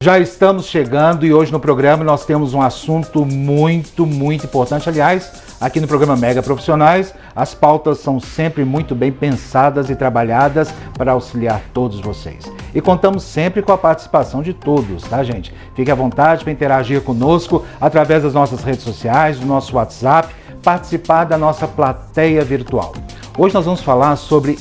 Já estamos chegando e hoje no programa nós temos um assunto muito importante. Aliás, aqui no programa Mega Profissionais, as pautas são sempre muito bem pensadas e trabalhadas para auxiliar todos vocês. E contamos sempre com a participação de todos, tá, gente? Fique à vontade para interagir conosco através das nossas redes sociais, do nosso WhatsApp, participar da nossa plateia virtual. Hoje nós vamos falar sobre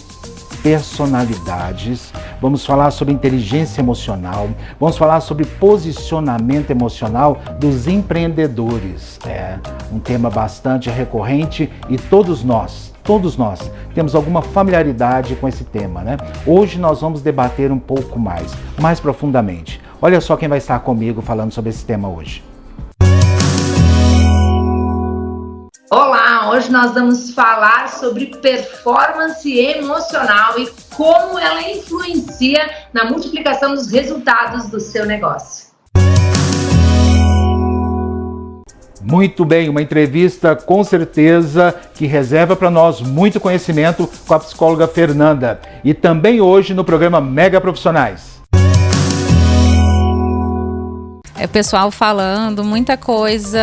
personalidades, vamos falar sobre inteligência emocional, vamos falar sobre posicionamento emocional dos empreendedores. É um tema bastante recorrente e todos nós temos alguma familiaridade com esse tema, né? Hoje nós vamos debater um pouco mais profundamente. Olha só quem vai estar comigo falando sobre esse tema hoje. Olá, hoje nós vamos falar sobre performance emocional e como ela influencia na multiplicação dos resultados do seu negócio. Muito bem, uma entrevista com certeza que reserva para nós muito conhecimento com a psicóloga Fernanda. E também hoje no programa Mega Profissionais. É o pessoal falando muita coisa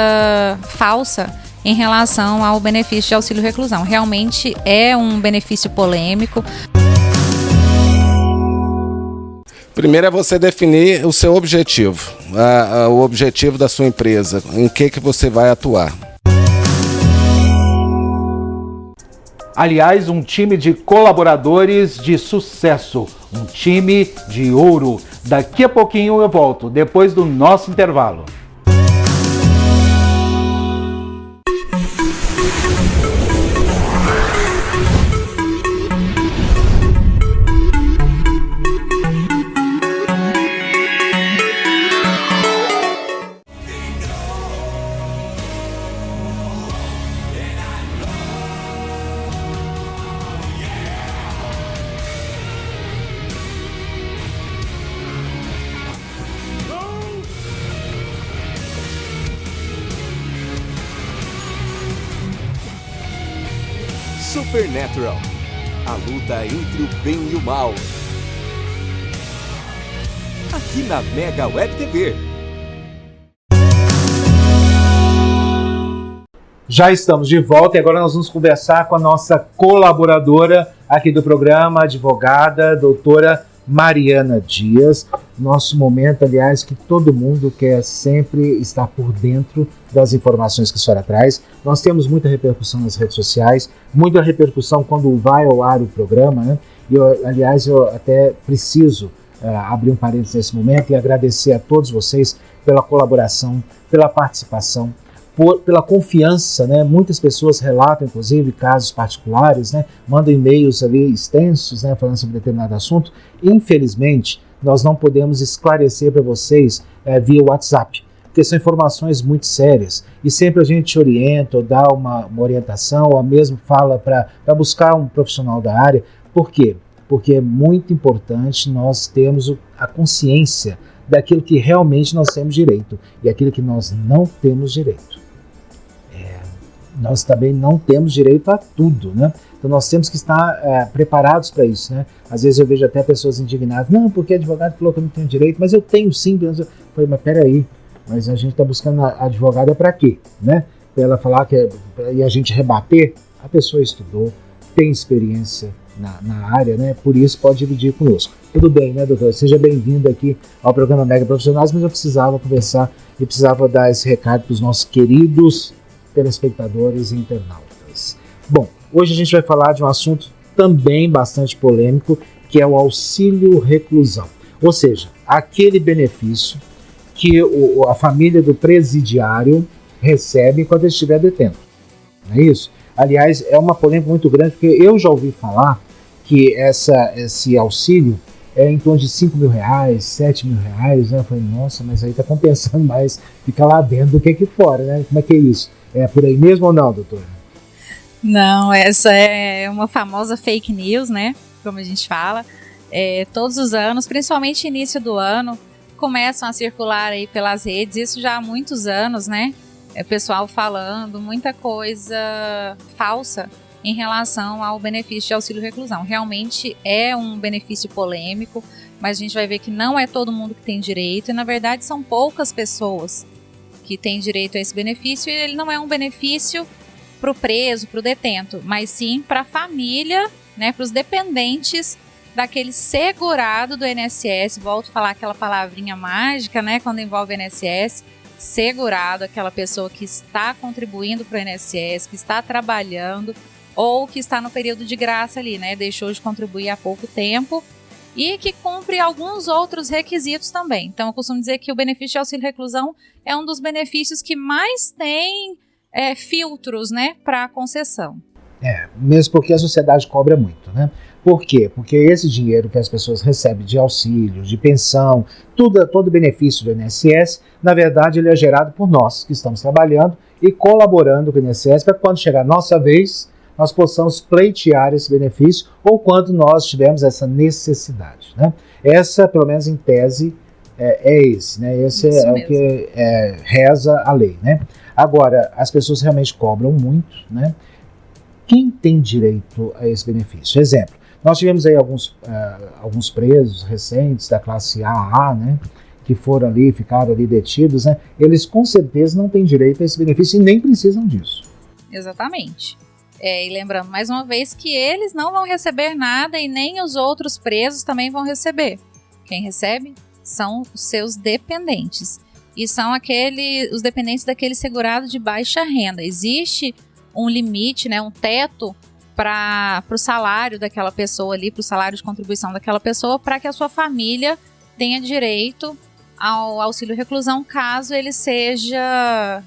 falsa em relação ao benefício de auxílio reclusão. Realmente é um benefício polêmico. Primeiro é você definir o seu objetivo, o objetivo da sua empresa, em que você vai atuar. Aliás, um time de colaboradores de sucesso, um time de ouro. Daqui a pouquinho eu volto, depois do nosso intervalo. Supernatural, a luta entre o bem e o mal. Aqui na Mega Web TV. Já estamos de volta e agora nós vamos conversar com a nossa colaboradora aqui do programa, advogada, doutora Mariana Dias. Nosso momento, aliás, que todo mundo quer sempre estar por dentro das informações que a senhora traz. Nós temos muita repercussão nas redes sociais, muita repercussão quando vai ao ar o programa, né? E aliás, eu até preciso abrir um parênteses nesse momento e agradecer a todos vocês pela colaboração, pela participação, pela confiança, né? Muitas pessoas relatam, inclusive, casos particulares, né? Mandam e-mails ali extensos, né? Falando sobre determinado assunto. Infelizmente, nós não podemos esclarecer para vocês via WhatsApp, porque são informações muito sérias. E sempre a gente orienta ou dá uma orientação, ou mesmo fala para buscar um profissional da área. Por quê? Porque é muito importante nós termos a consciência daquilo que realmente nós temos direito e aquilo que nós não temos direito. Nós também não temos direito a tudo, né? Então nós temos que estar preparados para isso, né? Às vezes eu vejo até pessoas indignadas, não, porque advogado falou que eu não tenho direito, mas eu tenho sim. Eu falei, mas peraí, mas a gente está buscando a advogada para quê, né? Para ela falar e a gente rebater, a pessoa estudou, tem experiência na área, né? Por isso pode dividir conosco. Tudo bem, né, doutora? Seja bem-vindo aqui ao programa Mega Profissionais, mas eu precisava conversar e precisava dar esse recado para os nossos queridos telespectadores e internautas. Bom, hoje a gente vai falar de um assunto também bastante polêmico, que é o auxílio reclusão. Ou seja, aquele benefício que a família do presidiário recebe enquanto ele estiver detento. Não é isso? Aliás, é uma polêmica muito grande, porque eu já ouvi falar que esse auxílio é em torno de R$5.000, R$7.000, né? Eu falei, nossa, mas aí está compensando mais ficar lá dentro do que aqui fora, né? Como é que é isso? É por aí mesmo ou não, doutora? Não, essa é uma famosa fake news, né? Como a gente fala. Todos os anos, principalmente início do ano, começam a circular aí pelas redes, isso já há muitos anos, né? Pessoal falando muita coisa falsa em relação ao benefício de auxílio reclusão. Realmente é um benefício polêmico, mas a gente vai ver que não é todo mundo que tem direito, e na verdade são poucas pessoas que têm direito a esse benefício, e ele não é um benefício para o preso, para o detento, mas sim para a família, né, para os dependentes daquele segurado do INSS. Volto a falar aquela palavrinha mágica, né, quando envolve INSS, segurado, aquela pessoa que está contribuindo para o INSS, que está trabalhando ou que está no período de graça ali, né, deixou de contribuir há pouco tempo e que cumpre alguns outros requisitos também. Então eu costumo dizer que o benefício de auxílio reclusão é um dos benefícios que mais tem filtros, né, para concessão. Mesmo porque a sociedade cobra muito, né? Por quê? Porque esse dinheiro que as pessoas recebem de auxílio, de pensão, todo benefício do INSS, na verdade ele é gerado por nós que estamos trabalhando e colaborando com o INSS para quando chegar a nossa vez, nós possamos pleitear esse benefício ou quando nós tivermos essa necessidade, né? Essa, pelo menos em tese, esse, né? Esse Isso é mesmo. o que reza a lei, né? Agora, as pessoas realmente cobram muito, né? Quem tem direito a esse benefício? Exemplo, nós tivemos aí alguns presos recentes da classe AA, né? Que foram ali, ficaram ali detidos, né? Eles com certeza não têm direito a esse benefício e nem precisam disso. Exatamente. E lembrando mais uma vez que eles não vão receber nada e nem os outros presos também vão receber. Quem recebe são os seus dependentes. E são os dependentes daquele segurado de baixa renda. Existe um limite, né, um teto para o salário daquela pessoa ali, para o salário de contribuição daquela pessoa, para que a sua família tenha direito ao auxílio reclusão caso ele seja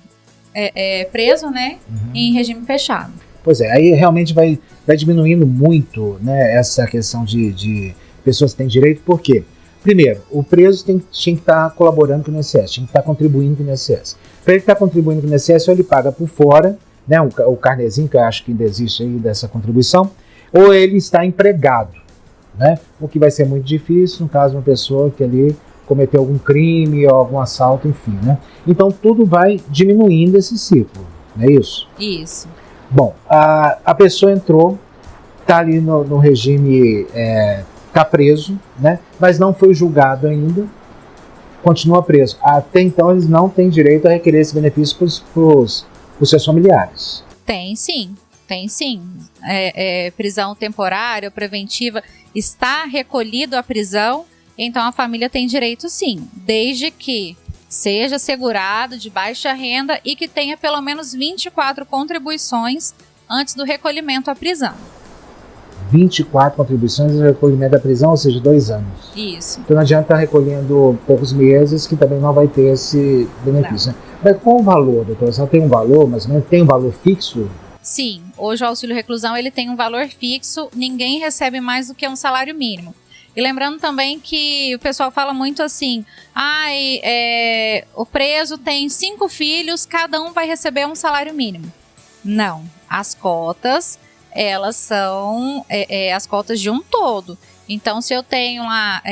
preso, né, em regime fechado. Pois é, aí realmente vai diminuindo muito, né, essa questão de pessoas que têm direito. Por quê? Primeiro, o preso tinha que estar colaborando com o INSS, tinha que estar contribuindo com o INSS. Para ele estar contribuindo com o INSS, ou ele paga por fora, né, o carnezinho, que eu acho que ainda existe aí dessa contribuição, ou ele está empregado, né, o que vai ser muito difícil no caso de uma pessoa que ali cometeu algum crime ou algum assalto, enfim, né. Então tudo vai diminuindo esse ciclo, não é isso? Isso. Bom, a pessoa entrou, está ali no regime, está preso, né, mas não foi julgado ainda, continua preso. Até então eles não têm direito a requerer esse benefício para os seus familiares. Tem sim. Prisão temporária ou preventiva, está recolhido à prisão, então a família tem direito sim, desde que seja segurado de baixa renda e que tenha pelo menos 24 contribuições antes do recolhimento à prisão. 24 contribuições no recolhimento da prisão, ou seja, 2 anos. Isso. Então não adianta estar recolhendo poucos meses, que também não vai ter esse benefício. Né? Mas qual o valor, doutora? Só tem um valor, mais ou menos? Tem um valor fixo? Sim, hoje o auxílio reclusão ele tem um valor fixo, ninguém recebe mais do que um salário mínimo. E lembrando também que o pessoal fala muito assim, o preso tem 5 filhos, cada um vai receber um salário mínimo. Não, as cotas, elas são as cotas de um todo. Então, se eu tenho lá,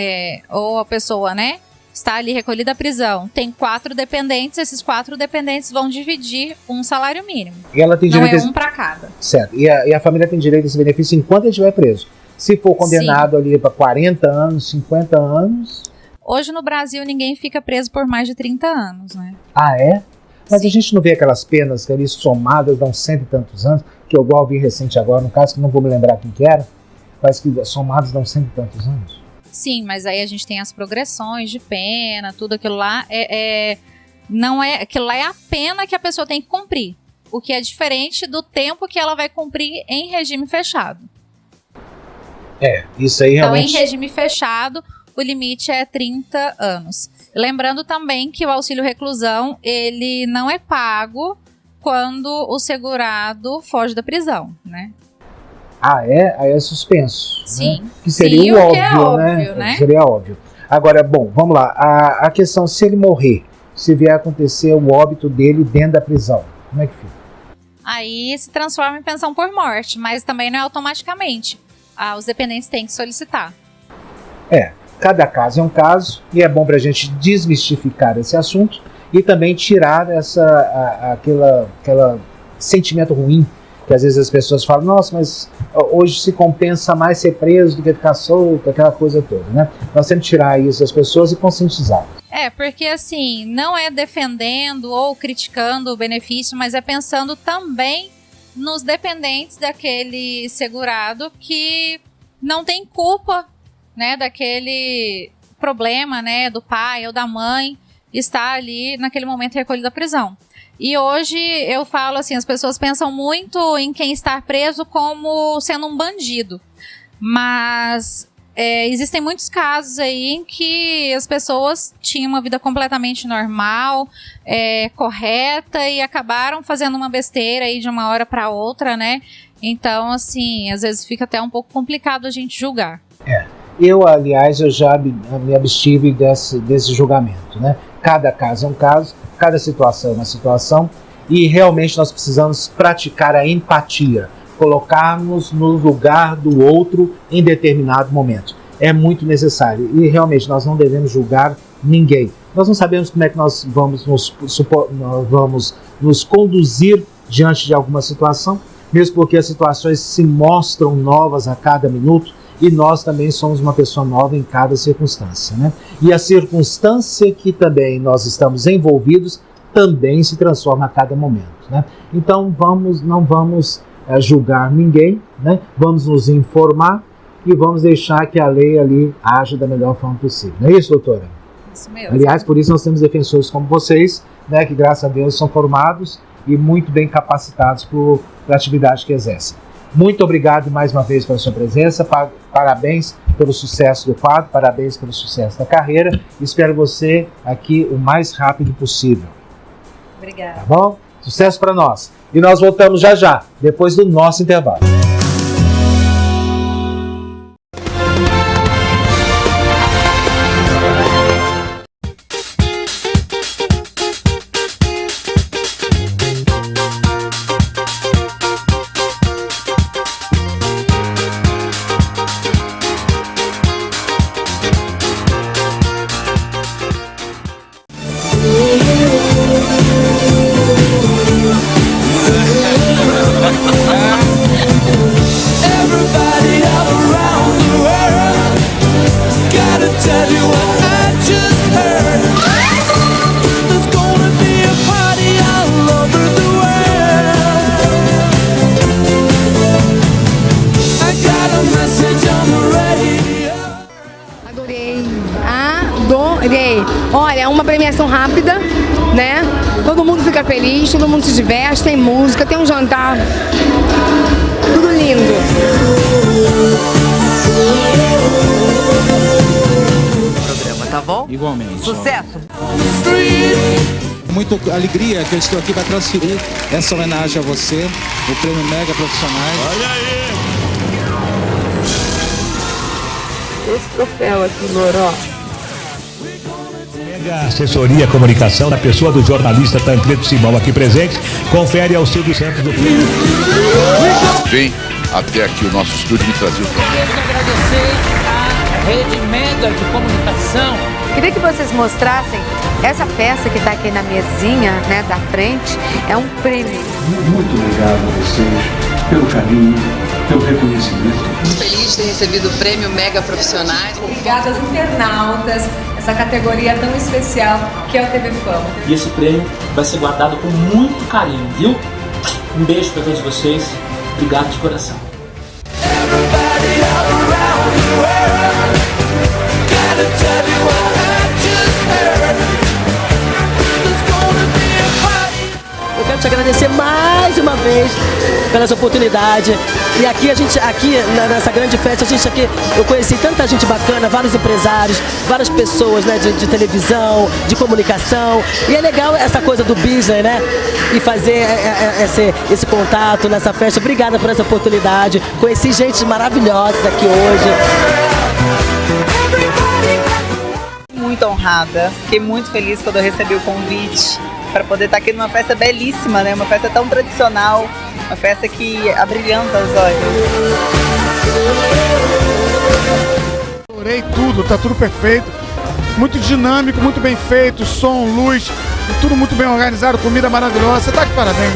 ou a pessoa, né, está ali recolhida à prisão, tem 4 dependentes, esses 4 dependentes vão dividir um salário mínimo. E ela tem direito não é um para cada. Certo, e a família tem direito a esse benefício enquanto ele estiver preso. Se for condenado ali para 40 anos, 50 anos... Hoje no Brasil ninguém fica preso por mais de 30 anos, né? Ah, é? Mas Sim. a gente não vê aquelas penas que ali somadas dão 100 e tantos anos, que eu igual vi recente agora, no caso que não vou me lembrar quem que era, mas que somados dão 100 e tantos anos. Sim, mas aí a gente tem as progressões de pena, tudo aquilo lá não é, aquilo lá é a pena que a pessoa tem que cumprir, o que é diferente do tempo que ela vai cumprir em regime fechado. Isso aí realmente... Então, em regime fechado, o limite é 30 anos. Lembrando também que o auxílio reclusão, ele não é pago quando o segurado foge da prisão, né? Aí é suspenso. Sim. Né? Que seria Sim, o que é óbvio, óbvio, né? Seria óbvio. Agora, bom, vamos lá. A questão, se ele morrer, se vier a acontecer o óbito dele dentro da prisão, como é que fica? Aí se transforma em pensão por morte, mas também não é automaticamente. Os dependentes têm que solicitar. Cada caso é um caso, e é bom para a gente desmistificar esse assunto e também tirar aquele sentimento ruim Que às vezes as pessoas falam, nossa, mas hoje se compensa mais ser preso do que ficar solto, aquela coisa toda, né? Nós temos que tirar isso das pessoas e conscientizar. Porque assim, não é defendendo ou criticando o benefício, mas é pensando também nos dependentes daquele segurado que não tem culpa, né, daquele problema, né, do pai ou da mãe estar ali naquele momento recolhido da prisão. E hoje eu falo assim, as pessoas pensam muito em quem está preso como sendo um bandido, mas existem muitos casos aí em que as pessoas tinham uma vida completamente normal, correta, e acabaram fazendo uma besteira aí de uma hora para outra, né? Então, assim, às vezes fica até um pouco complicado a gente julgar. Eu, aliás, eu já me abstive desse julgamento, né? Cada caso é um caso, cada situação é uma situação, e realmente nós precisamos praticar a empatia, colocarmos no lugar do outro em determinado momento. É muito necessário, e realmente nós não devemos julgar ninguém. Nós não sabemos como é que nós vamos nos conduzir diante de alguma situação, mesmo porque as situações se mostram novas a cada minuto, e nós também somos uma pessoa nova em cada circunstância, né? E a circunstância que também nós estamos envolvidos também se transforma a cada momento, né? Então não vamos julgar ninguém, né? Vamos nos informar e vamos deixar que a lei ali age da melhor forma possível. Não é isso, doutora? Isso mesmo. Aliás, por isso nós temos defensores como vocês, né? Que graças a Deus são formados e muito bem capacitados para a atividade que exercem. Muito obrigado mais uma vez pela sua presença, parabéns pelo sucesso do quadro, parabéns pelo sucesso da carreira, espero você aqui o mais rápido possível. Obrigada. Tá bom? Sucesso para nós. E nós voltamos já, depois do nosso intervalo. Olha, é uma premiação rápida, né? Todo mundo fica feliz, todo mundo se diverte, tem música, tem um jantar. Tudo lindo. Programa, tá bom? Igualmente. Sucesso! Muita alegria que eu estou aqui para transferir essa homenagem a você, o Prêmio Mega Profissionais. Olha aí! Esse troféu aqui, Loró. Assessoria Comunicação, na pessoa do jornalista Tancredo Simão aqui presente, confere ao Silvio Santos do Prêmio. Vem até aqui o nosso estúdio e trazer o programa. Quero agradecer à Rede Mega de Comunicação. Queria que vocês mostrassem essa peça que está aqui na mesinha, né, da frente. É um prêmio. Muito obrigado a vocês pelo carinho, pelo reconhecimento. Muito feliz de ter recebido o Prêmio Mega Profissionais. Obrigada aos internautas, essa categoria tão especial que é o TV Fama. E esse prêmio vai ser guardado com muito carinho, viu? Um beijo para todos vocês. Obrigado de coração. Eu quero te agradecer mais uma vez pela essa oportunidade. E aqui nessa grande festa, eu conheci tanta gente bacana, vários empresários, várias pessoas, né, de televisão, de comunicação. E é legal essa coisa do business, né? E fazer esse contato nessa festa. Obrigada por essa oportunidade. Conheci gente maravilhosa aqui hoje. Muito honrada, fiquei muito feliz quando eu recebi o convite para poder estar aqui numa festa belíssima, né? Uma festa tão tradicional, uma festa que abrilhanta os olhos. Adorei tudo, tá tudo perfeito, muito dinâmico, muito bem feito, som, luz, tudo muito bem organizado, comida maravilhosa, você tá de parabéns.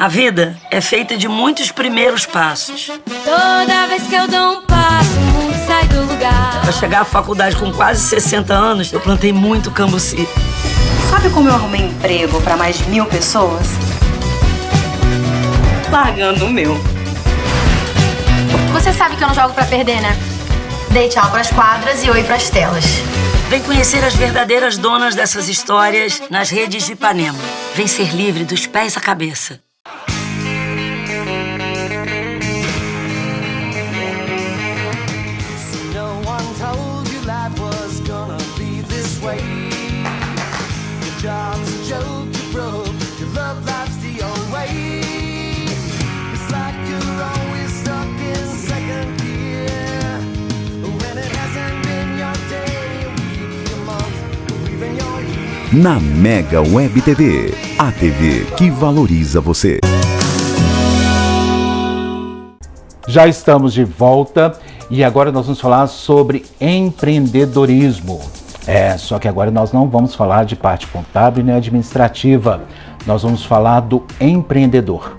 A vida é feita de muitos primeiros passos. Toda vez que eu dou um passo, o mundo sai do lugar. Para chegar à faculdade com quase 60 anos, eu plantei muito cambuci. Sabe como eu arrumei emprego para mais de 1.000 pessoas? Largando o meu. Você sabe que eu não jogo pra perder, né? Dei tchau pras quadras e oi pras telas. Vem conhecer as verdadeiras donas dessas histórias nas redes de Ipanema. Vem ser livre dos pés à cabeça. Na Mega Web TV, a TV que valoriza você. Já estamos de volta e agora nós vamos falar sobre empreendedorismo. Só que agora nós não vamos falar de parte contábil nem administrativa. Nós vamos falar do empreendedor.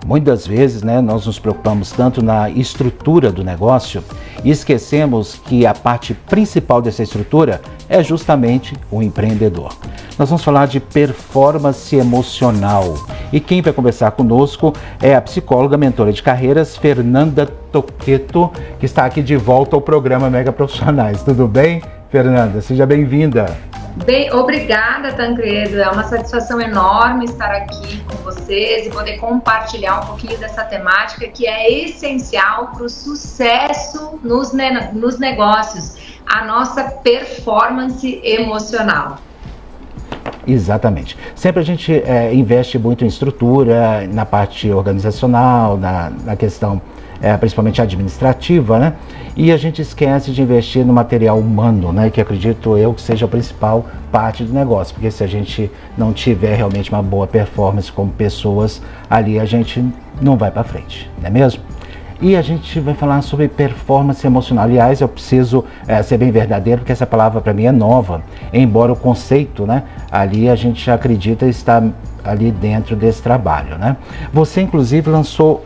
Muitas vezes, nós nos preocupamos tanto na estrutura do negócio e esquecemos que a parte principal dessa estrutura é justamente o empreendedor. Nós vamos falar de performance emocional. E quem vai conversar conosco é a psicóloga, mentora de carreiras, Fernanda Toqueto, que está aqui de volta ao programa Mega Profissionais. Tudo bem, Fernanda? Seja bem-vinda. Bem, obrigada, Tancredo. É uma satisfação enorme estar aqui com vocês e poder compartilhar um pouquinho dessa temática que é essencial para o sucesso nos negócios, a nossa performance emocional. Exatamente. Sempre a gente investe muito em estrutura, na parte organizacional, na questão principalmente administrativa, E a gente esquece de investir no material humano, que acredito eu que seja a principal parte do negócio, porque se a gente não tiver realmente uma boa performance como pessoas, ali a gente não vai para frente, não é mesmo? E a gente vai falar sobre performance emocional. Aliás, eu preciso ser bem verdadeiro, porque essa palavra para mim é nova, embora o conceito, ali a gente acredita estar ali dentro desse trabalho, Você, inclusive, lançou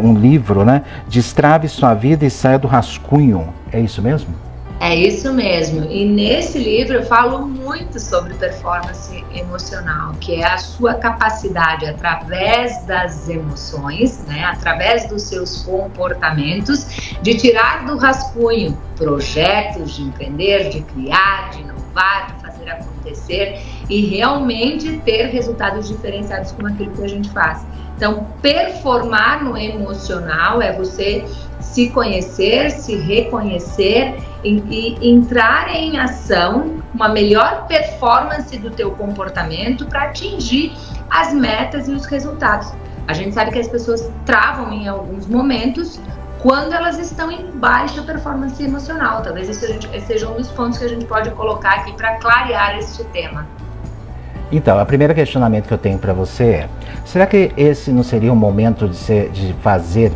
um livro, Destrave sua vida e saia do rascunho. É isso mesmo? É isso mesmo. E nesse livro eu falo muito sobre performance emocional, que é a sua capacidade, através das emoções, através dos seus comportamentos, de tirar do rascunho projetos, de empreender, de criar, de inovar, de fazer acontecer e realmente ter resultados diferenciados com aquilo que a gente faz. Então, performar no emocional é você se conhecer, se reconhecer e entrar em ação, uma melhor performance do teu comportamento para atingir as metas e os resultados. A gente sabe que as pessoas travam em alguns momentos quando elas estão em baixa performance emocional. Talvez esse seja um dos pontos que a gente pode colocar aqui para clarear este tema. Então, o primeiro questionamento que eu tenho para você é: será que esse não seria um momento de fazer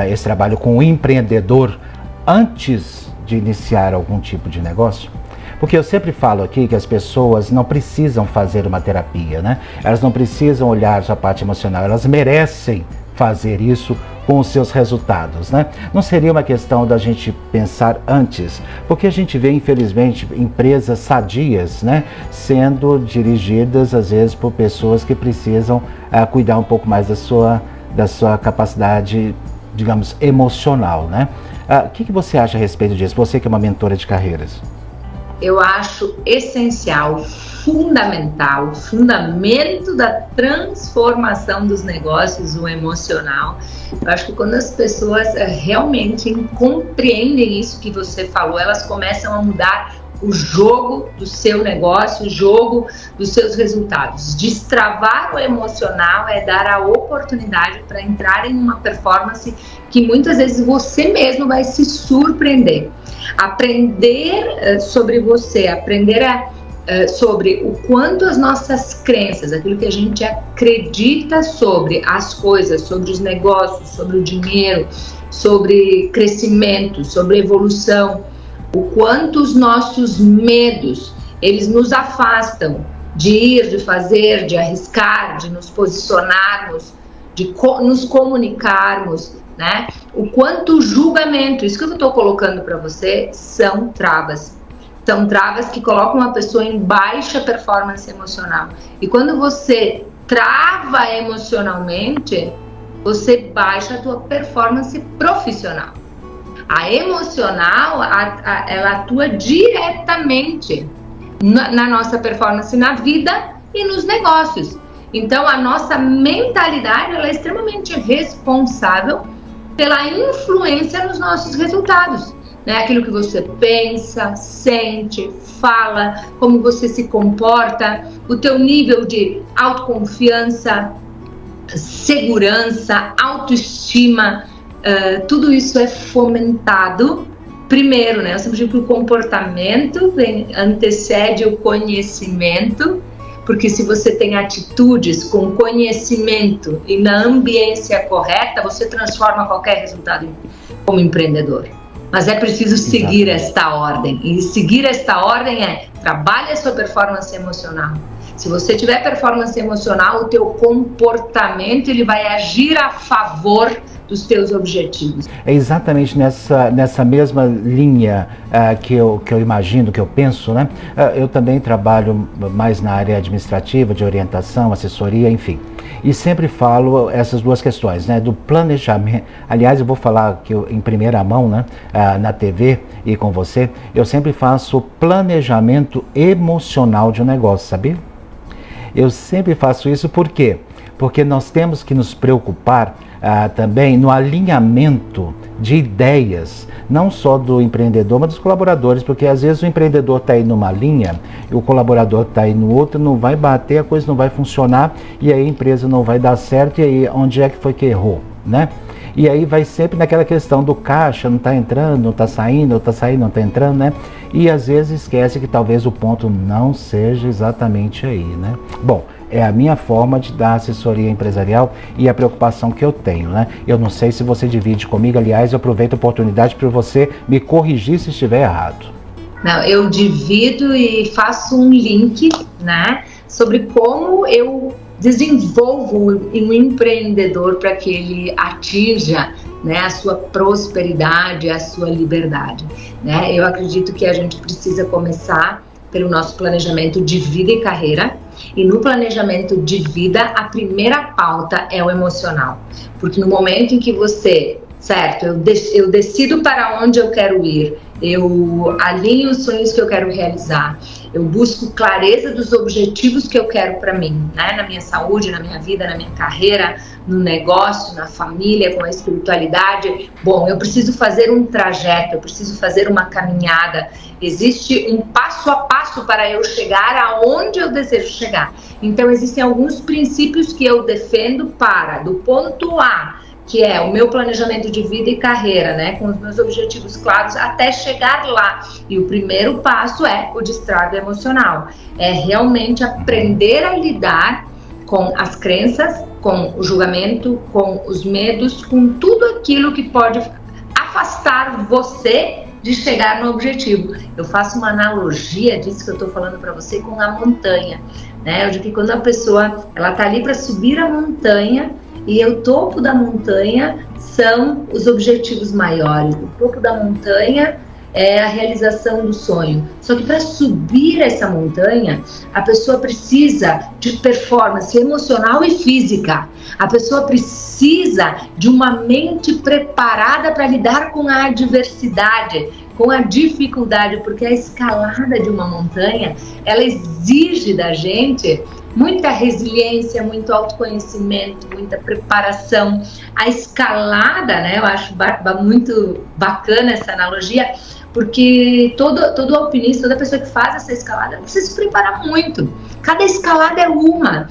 esse trabalho com o empreendedor antes de iniciar algum tipo de negócio? Porque eu sempre falo aqui que as pessoas não precisam fazer uma terapia, Elas não precisam olhar sua parte emocional, elas merecem fazer isso com os seus resultados, Não seria uma questão da gente pensar antes, porque a gente vê, infelizmente, empresas sadias, sendo dirigidas, às vezes, por pessoas que precisam cuidar um pouco mais da sua capacidade, digamos, emocional, O que você acha a respeito disso? Você que é uma mentora de carreiras. Eu acho essencial, fundamental, o fundamento da transformação dos negócios, o emocional. Eu acho que quando as pessoas realmente compreendem isso que você falou, elas começam a mudar o jogo do seu negócio, o jogo dos seus resultados. Destravar o emocional é dar a oportunidade para entrar em uma performance que muitas vezes você mesmo vai se surpreender. Aprender sobre você, aprender sobre o quanto as nossas crenças, aquilo que a gente acredita sobre as coisas, sobre os negócios, sobre o dinheiro, sobre crescimento, sobre evolução, o quanto os nossos medos, eles nos afastam de ir, de fazer, de arriscar, de nos posicionarmos de nos comunicarmos, né? O quanto o julgamento, isso que eu estou colocando para você, são travas. São travas que colocam uma pessoa em baixa performance emocional. E quando você trava emocionalmente, você baixa a tua performance profissional. A emocional, ela atua diretamente na nossa performance na vida e nos negócios. Então, a nossa mentalidade ela é extremamente responsável pela influência nos nossos resultados. Né? Aquilo que você pensa, sente, fala, como você se comporta, o teu nível de autoconfiança, segurança, autoestima, tudo isso é fomentado primeiro, né? Eu sempre digo que o comportamento antecede o conhecimento, porque se você tem atitudes com conhecimento e na ambiência correta, você transforma qualquer resultado como empreendedor. Mas é preciso seguir esta ordem. E seguir esta ordem é: trabalhe a sua performance emocional. Se você tiver performance emocional, o teu comportamento ele vai agir a favor dos teus objetivos. É exatamente nessa mesma linha que eu imagino, que eu penso, né? Eu também trabalho mais na área administrativa, de orientação, assessoria, enfim. E sempre falo essas duas questões, né? Do planejamento. Aliás, eu vou falar que em primeira mão, né? Na TV e com você, eu sempre faço planejamento emocional de um negócio, sabia? Eu sempre faço isso, por quê? Porque nós temos que nos preocupar também no alinhamento de ideias, não só do empreendedor, mas dos colaboradores, porque às vezes o empreendedor está aí numa linha e o colaborador está aí no outro, não vai bater, a coisa não vai funcionar e aí a empresa não vai dar certo, e aí onde é que foi que errou, né? E aí vai sempre naquela questão do caixa, não está entrando, não está saindo, não está saindo, não está entrando, né? E às vezes esquece que talvez o ponto não seja exatamente aí, né? Bom, é a minha forma de dar assessoria empresarial e a preocupação que eu tenho, né? Eu não sei se você divide comigo, aliás, eu aproveito a oportunidade para você me corrigir se estiver errado. Não, eu divido e faço um link, né? Sobre como eu desenvolvo um empreendedor para que ele atinja, né, a sua prosperidade, a sua liberdade, né? Eu acredito que a gente precisa começar pelo nosso planejamento de vida e carreira, e no planejamento de vida a primeira pauta é o emocional, porque no momento em que você, certo, eu decido para onde eu quero ir, eu alinho os sonhos que eu quero realizar, eu busco clareza dos objetivos que eu quero para mim, né? Na minha saúde, na minha vida, na minha carreira, no negócio, na família, com a espiritualidade. Bom, eu preciso fazer um trajeto, eu preciso fazer uma caminhada. Existe um passo a passo para eu chegar aonde eu desejo chegar. Então, existem alguns princípios que eu defendo do ponto A, que é o meu planejamento de vida e carreira, né, com os meus objetivos claros, até chegar lá. E o primeiro passo é o destrave emocional. É realmente aprender a lidar com as crenças, com o julgamento, com os medos, com tudo aquilo que pode afastar você de chegar no objetivo. Eu faço uma analogia disso que eu estou falando para você com a montanha, né? Eu digo que quando a pessoa ela está ali para subir a montanha, e o topo da montanha são os objetivos maiores. O topo da montanha é a realização do sonho. Só que para subir essa montanha, a pessoa precisa de performance emocional e física. A pessoa precisa de uma mente preparada para lidar com a adversidade, com a dificuldade, porque a escalada de uma montanha, ela exige da gente muita resiliência, muito autoconhecimento, muita preparação. A escalada, né, eu acho muito bacana essa analogia, porque todo alpinista, toda pessoa que faz essa escalada precisa se preparar muito. Cada escalada é uma.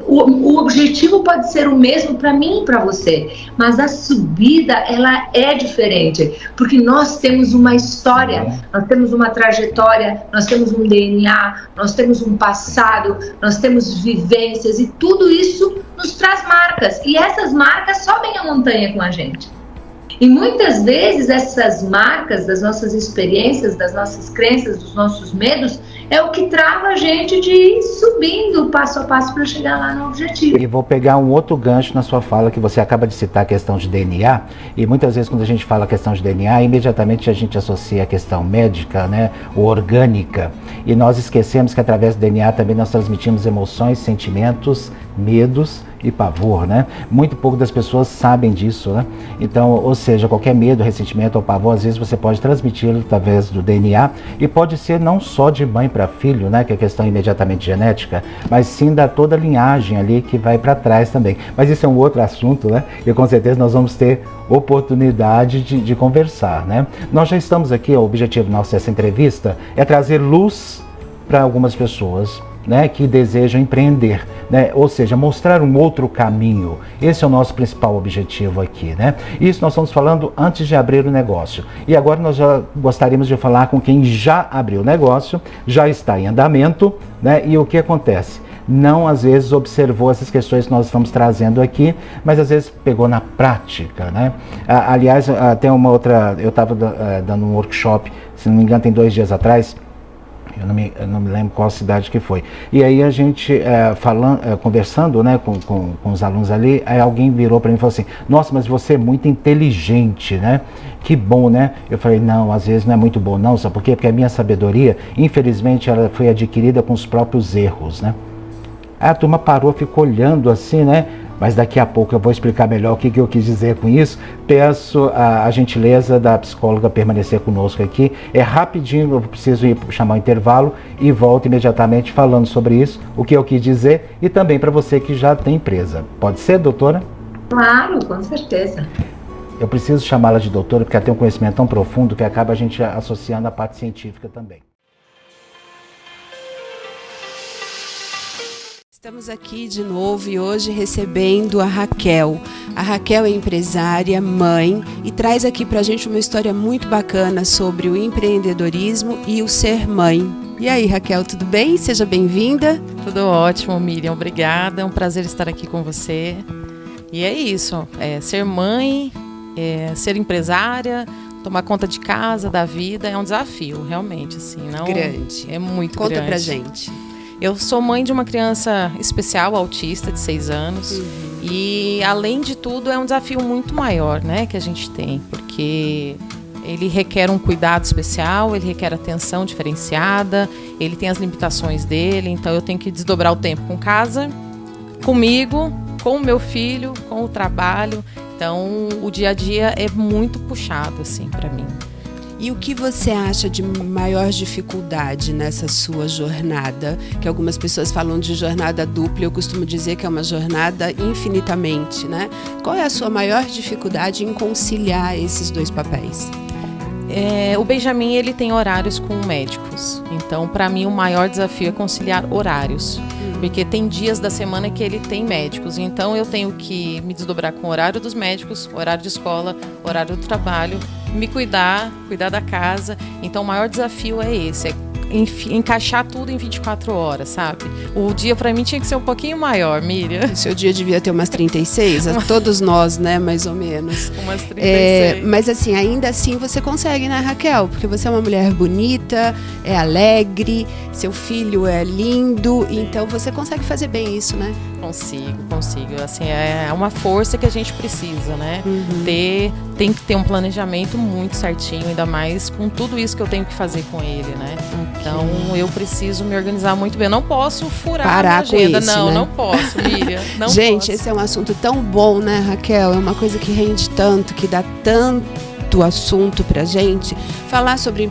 O objetivo pode ser o mesmo para mim e para você, mas a subida ela é diferente, porque nós temos uma história, nós temos uma trajetória, nós temos um DNA, nós temos um passado, nós temos vivências, e tudo isso nos traz marcas, e essas marcas sobem a montanha com a gente. E muitas vezes essas marcas das nossas experiências, das nossas crenças, dos nossos medos, é o que trava a gente de ir subindo passo a passo para chegar lá no objetivo. E vou pegar um outro gancho na sua fala, que você acaba de citar a questão de DNA, e muitas vezes quando a gente fala a questão de DNA, imediatamente a gente associa a questão médica, né, ou orgânica, e nós esquecemos que através do DNA também nós transmitimos emoções, sentimentos, medos e pavor, né? Muito pouco das pessoas sabem disso, né? Então, ou seja, qualquer medo, ressentimento ou pavor, às vezes você pode transmiti-lo através do DNA, e pode ser não só de mãe para filho, né, que é questão imediatamente genética, mas sim da toda a linhagem ali que vai para trás também. Mas isso é um outro assunto, né? E com certeza nós vamos ter oportunidade de conversar, né? Nós já estamos aqui, o objetivo nosso dessa entrevista é trazer luz para algumas pessoas, né, que desejam empreender, né, ou seja, mostrar um outro caminho. Esse é o nosso principal objetivo aqui, né? Isso nós estamos falando antes de abrir o negócio. E agora nós já gostaríamos de falar com quem já abriu o negócio, já está em andamento, né? E o que acontece? Não, às vezes, observou essas questões que nós estamos trazendo aqui, mas às vezes pegou na prática, né? Aliás, tem uma outra, eu estava dando um workshop, se não me engano, tem 2 dias atrás. Eu não me lembro qual cidade que foi. E aí a gente, conversando, né, com os alunos ali, aí alguém virou para mim e falou assim: nossa, mas você é muito inteligente, né? Que bom, né? Eu falei: não, às vezes não é muito bom não, sabe por quê? Porque a minha sabedoria, infelizmente, ela foi adquirida com os próprios erros, né? Aí a turma parou, ficou olhando assim, né? Mas daqui a pouco eu vou explicar melhor o que eu quis dizer com isso. Peço a gentileza da psicóloga permanecer conosco aqui. É rapidinho, eu preciso ir chamar o intervalo e volto imediatamente falando sobre isso, o que eu quis dizer, e também para você que já tem empresa. Pode ser, doutora? Claro, com certeza. Eu preciso chamá-la de doutora porque ela tem um conhecimento tão profundo que acaba a gente associando a parte científica também. Estamos aqui de novo e hoje recebendo a Raquel. A Raquel é empresária, mãe e traz aqui pra gente uma história muito bacana sobre o empreendedorismo e o ser mãe. E aí, Raquel, tudo bem? Seja bem-vinda. Tudo ótimo, Miriam. Obrigada. É um prazer estar aqui com você. E é isso, ser mãe, ser empresária, tomar conta de casa, da vida, é um desafio, realmente, assim. Não, grande. É muito grande. Conta pra gente. Eu sou mãe de uma criança especial, autista, de 6 anos. E, além de tudo, é um desafio muito maior, né, que a gente tem. Porque ele requer um cuidado especial, ele requer atenção diferenciada, ele tem as limitações dele. Então, eu tenho que desdobrar o tempo com casa, comigo, com o meu filho, com o trabalho. Então, o dia a dia é muito puxado, assim, para mim. E o que você acha de maior dificuldade nessa sua jornada? Que algumas pessoas falam de jornada dupla, eu costumo dizer que é uma jornada infinitamente, né? Qual é a sua maior dificuldade em conciliar esses 2 papéis? O Benjamin, ele tem horários com médicos. Então, para mim, o maior desafio é conciliar horários. Porque tem dias da semana que ele tem médicos. Então, eu tenho que me desdobrar com o horário dos médicos, horário de escola, horário do trabalho, me cuidar da casa. Então, o maior desafio é esse, é encaixar tudo em 24 horas, sabe? O dia para mim tinha que ser um pouquinho maior, Miriam. O seu dia devia ter umas 36, todos nós, né, mais ou menos. Umas 36. Mas assim, ainda assim você consegue, né, Raquel? Porque você é uma mulher bonita, é alegre, seu filho é lindo, então você consegue fazer bem isso, né? Consigo. Assim, é uma força que a gente precisa, né? Tem que ter um planejamento muito certinho, ainda mais com tudo isso que eu tenho que fazer com ele, né? Então, eu preciso me organizar muito bem. Eu não posso furar a agenda. Não posso, Miriam. Gente, esse é um assunto tão bom, né, Raquel? É uma coisa que rende tanto, que dá tanto assunto pra gente falar sobre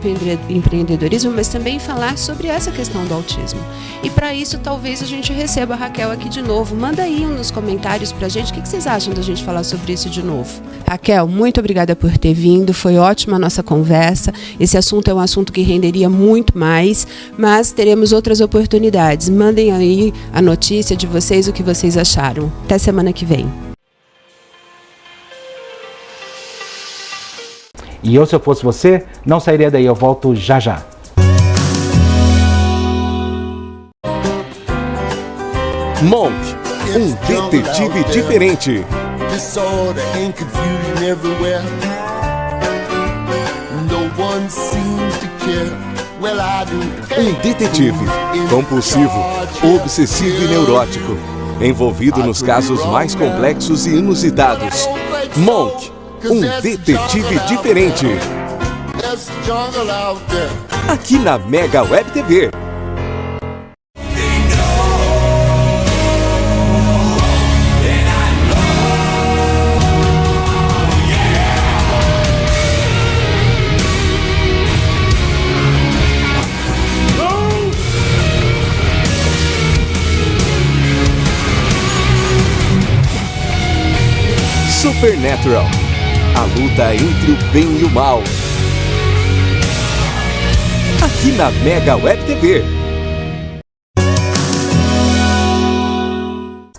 empreendedorismo, mas também falar sobre essa questão do autismo. E para isso, talvez a gente receba a Raquel aqui de novo. Manda aí nos comentários pra gente o que vocês acham da gente falar sobre isso de novo. Raquel, muito obrigada por ter vindo, foi ótima a nossa conversa. Esse assunto é um assunto que renderia muito mais, mas teremos outras oportunidades. Mandem aí a notícia de vocês, o que vocês acharam. Até semana que vem. E eu, se eu fosse você, não sairia daí, eu volto já já. Monk, um detetive diferente. Disorder and confusion everywhere. No one seems to care Um detetive compulsivo, obsessivo e neurótico, envolvido nos casos mais complexos e inusitados. Monk, um detetive diferente. Aqui na Mega Web TV. Supernatural, a luta entre o bem e o mal. Aqui na Mega Web TV.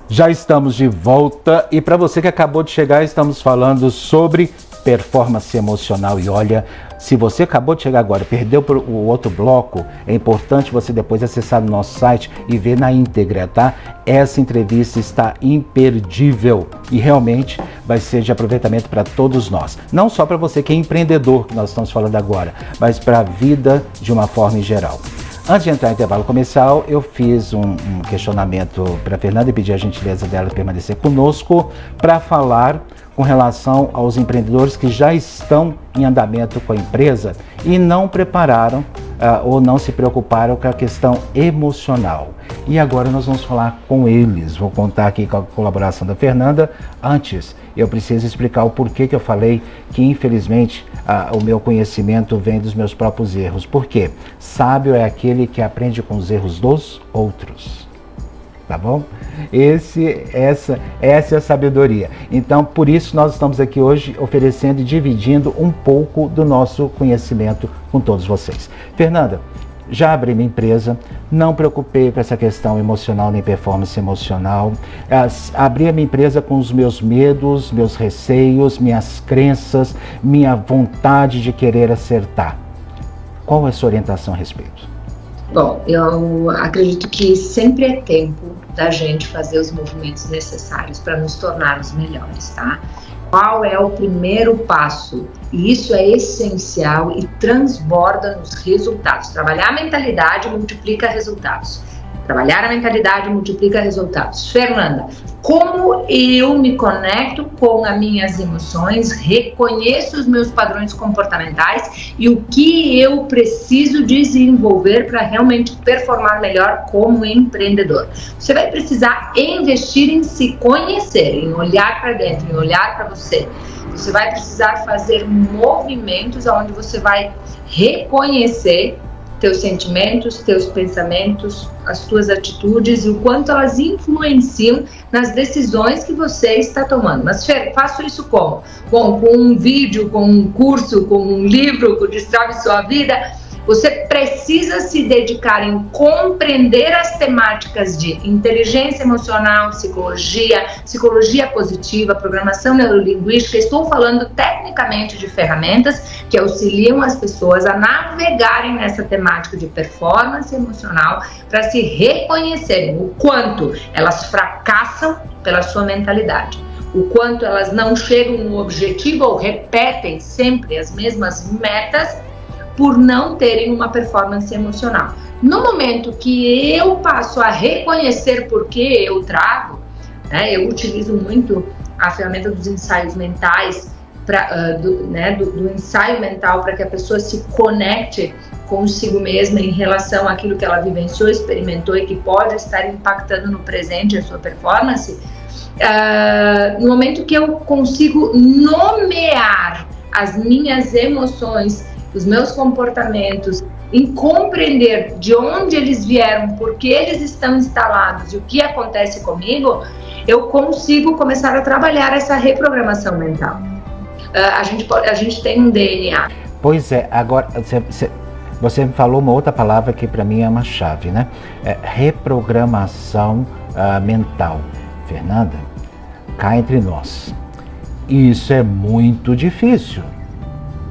Já estamos de volta e para você que acabou de chegar, estamos falando sobre performance emocional. E olha, se você acabou de chegar agora, perdeu o outro bloco, é importante você depois acessar o nosso site e ver na íntegra, tá? Essa entrevista está imperdível e realmente vai ser de aproveitamento para todos nós. Não só para você que é empreendedor, que nós estamos falando agora, mas para a vida de uma forma em geral. Antes de entrar no intervalo comercial, eu fiz um questionamento para a Fernanda e pedi a gentileza dela permanecer conosco para falar com relação aos empreendedores que já estão em andamento com a empresa e não prepararam ou não se preocuparam com a questão emocional. E agora nós vamos falar com eles. Vou contar aqui com a colaboração da Fernanda. Antes, eu preciso explicar o porquê que eu falei que, infelizmente, o meu conhecimento vem dos meus próprios erros. Por quê? Sábio é aquele que aprende com os erros dos outros. Tá bom? Essa é a sabedoria. Então, por isso nós estamos aqui hoje oferecendo e dividindo um pouco do nosso conhecimento com todos vocês. Fernanda, já abri minha empresa, não preocupei com essa questão emocional nem performance emocional. Abri a minha empresa com os meus medos, meus receios, minhas crenças, minha vontade de querer acertar. Qual é a sua orientação a respeito? Bom, eu acredito que sempre é tempo da gente fazer os movimentos necessários para nos tornarmos melhores, tá? Qual é o primeiro passo? E isso é essencial e transborda nos resultados. Trabalhar a mentalidade multiplica resultados. Trabalhar a mentalidade multiplica resultados. Fernanda, como eu me conecto com as minhas emoções, reconheço os meus padrões comportamentais e o que eu preciso desenvolver para realmente performar melhor como empreendedor? Você vai precisar investir em se conhecer, em olhar para dentro, em olhar para você. Você vai precisar fazer movimentos onde você vai reconhecer teus sentimentos, teus pensamentos, as tuas atitudes e o quanto elas influenciam nas decisões que você está tomando. Mas, Fer, faço isso como? Bom, com um vídeo, com um curso, com um livro, com o Destrave Sua Vida. Você precisa se dedicar em compreender as temáticas de inteligência emocional, psicologia positiva, programação neurolinguística. Estou falando tecnicamente de ferramentas que auxiliam as pessoas a navegarem nessa temática de performance emocional para se reconhecerem o quanto elas fracassam pela sua mentalidade, o quanto elas não chegam no objetivo ou repetem sempre as mesmas metas por não terem uma performance emocional. No momento que eu passo a reconhecer por que eu travo, né, eu utilizo muito a ferramenta dos ensaios mentais, do ensaio mental para que a pessoa se conecte consigo mesma em relação àquilo que ela vivenciou, experimentou e que pode estar impactando no presente a sua performance. No momento que eu consigo nomear as minhas emoções, os meus comportamentos, em compreender de onde eles vieram, por que eles estão instalados e o que acontece comigo, eu consigo começar a trabalhar essa reprogramação mental. A gente tem um DNA. Pois é, agora você me falou uma outra palavra que para mim é uma chave, né? Reprogramação mental. Fernanda, cá entre nós, isso é muito difícil.